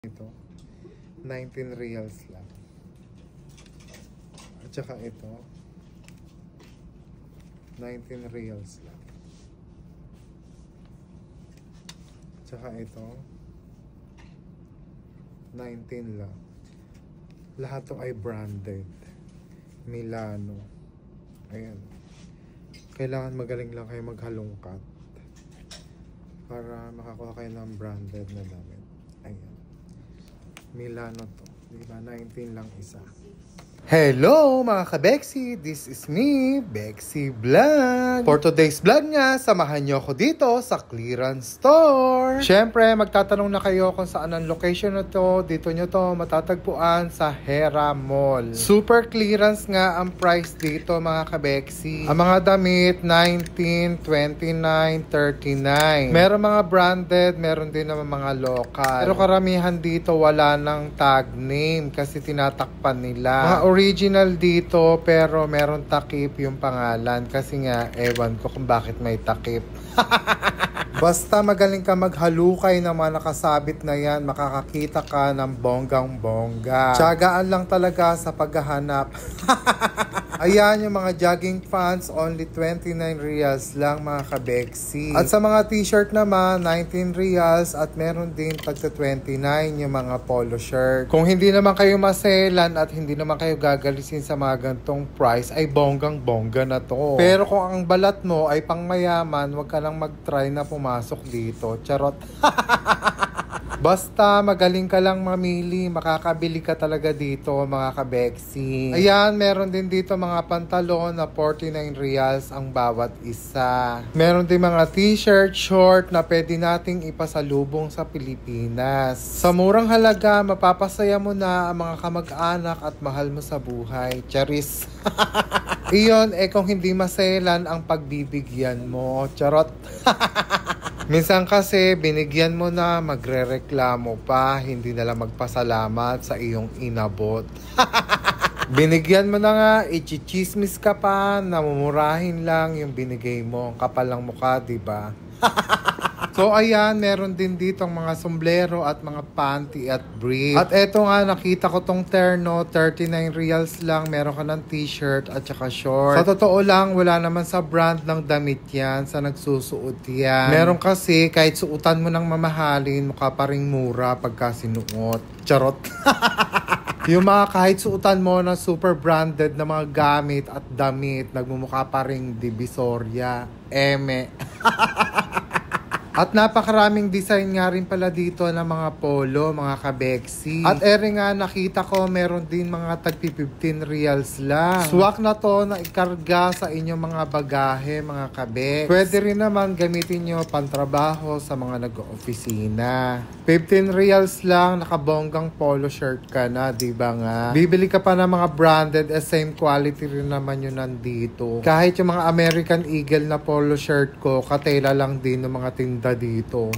Ito, 19 reals lang. At saka ito, 19 reals lang. At saka ito, 19 lang. Lahat to ay branded. Milano. Ayan. Kailangan magaling lang kayo maghalongkat para makakuha kayo ng branded na damit. Ayan. Milano to. Diba? 19 lang isa. Hello mga ka-Beksi! This is me, Beksi Vlog. For today's vlog nga, samahan nyo ako dito sa clearance store. Siyempre, magtatanong na kayo kung saan ang location na to. Dito nyo to matatagpuan sa Hera Mall. Super clearance nga ang price dito mga ka-Beksi. Ang mga damit, 19, 29, 39. Meron mga branded, meron din naman mga local. Pero karamihan dito wala ng tag name kasi tinatakpan nila. Mga original dito pero meron takip yung pangalan kasi nga ewan ko kung bakit may takip. Basta magaling ka maghalukay ng mga nakasabit na yan, makakakita ka ng bonggang bongga. Tiyagaan lang talaga sa paghahanap. Ayan yung mga jogging pants, only 29 reals lang mga ka-Beksi. At sa mga t-shirt naman, 19 reals at meron din tagta 29 yung mga polo shirt. Kung hindi naman kayo maselan at hindi naman kayo gagalisin sa mga gantong price, ay bonggang bongga na to. Pero kung ang balat mo ay pangmayaman, wag ka lang mag-try na pumasok dito. Charot. Basta magaling ka lang mamili, makakabili ka talaga dito mga ka-Beksi. Ayan, meron din dito mga pantalon na 49 reals ang bawat isa. Meron din mga t-shirt, short na pwede nating ipasalubong sa Pilipinas. Sa murang halaga, mapapasaya mo na ang mga kamag-anak at mahal mo sa buhay. Charis! Iyon, kung hindi maselan ang pagbibigyan mo. Charot! Minsan kasi binigyan mo na, magrereklamo pa, hindi na lang magpasalamat sa iyong inabot. Binigyan mo na nga, ichichismis ka pa, namumurahin lang yung binigay mo. Kapal lang mukha, diba? So ayan, meron din dito mga sombrero at mga panty at brief. At eto nga, nakita ko tong terno, 39 reals lang. Meron ka ng t-shirt at saka short. Sa totoo lang, wala naman sa brand ng damit yan, sa nagsusuot yan. Meron kasi, kahit suutan mo ng mamahalin, mukha pa ring mura pagka sinuot. Charot. Yung mga kahit suutan mo na super branded na mga gamit at damit, nagmumukha pa ring Divisoria, Eme. At napakaraming design nga rin pala dito ng mga polo, mga ka-Beksi. At nga nakita ko meron din mga tagpi 15 reals lang. Swak na to na ikarga sa inyong mga bagahe, mga ka-Bex. Pwede rin naman gamitin nyo pantrabaho sa mga nag-opisina. 15 reals lang, nakabonggang polo shirt ka na, diba nga? Bibili ka pa ng mga branded, same quality rin naman yun nandito. Kahit yung mga American Eagle na polo shirt ko, katela lang din ng mga tindahan dito.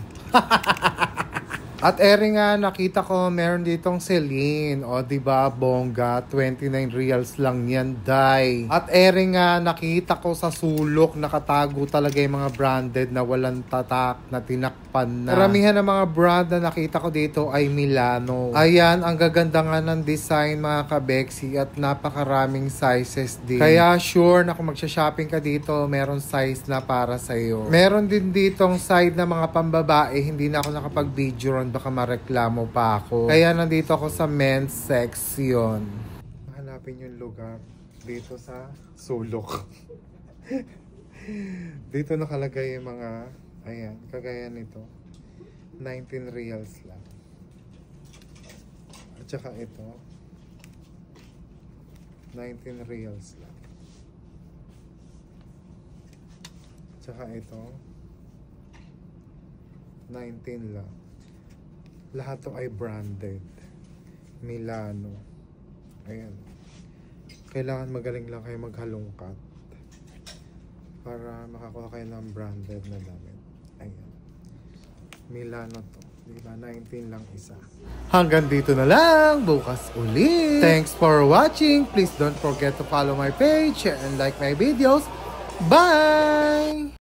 At nga nakita ko meron ditong Celine, o diba bongga, 29 reals lang yan, day. At nga nakita ko sa sulok nakatago talaga yung mga branded na walang tatak, na tinakpan na. Karamihan ng mga brand na nakita ko dito ay Milano. Ayan, ang gaganda nga ng design mga ka-Beksi at napakaraming sizes din. Kaya sure na kung magsha-shopping ka dito, meron size na para sa'yo. Meron din ditong side na mga pambabae, hindi na ako nakapag-video ron, baka mareklamo pa ako. Kaya nandito ako sa men's section. Hanapin yung lugar dito sa sulok. Dito nakalagay yung mga, ayan, kagaya nito. 19 reals lang. At saka ito, 19 reals lang. At saka ito, 19 lang. Lahat to ay branded. Milano. Ayan. Kailangan magaling lang kayo maghalongkat para makakuha kayo ng branded na damit. Ayan. Milano to. Diba? 19 lang isa. Hanggang dito na lang. Bukas ulit. Thanks for watching. Please don't forget to follow my page, share and like my videos. Bye!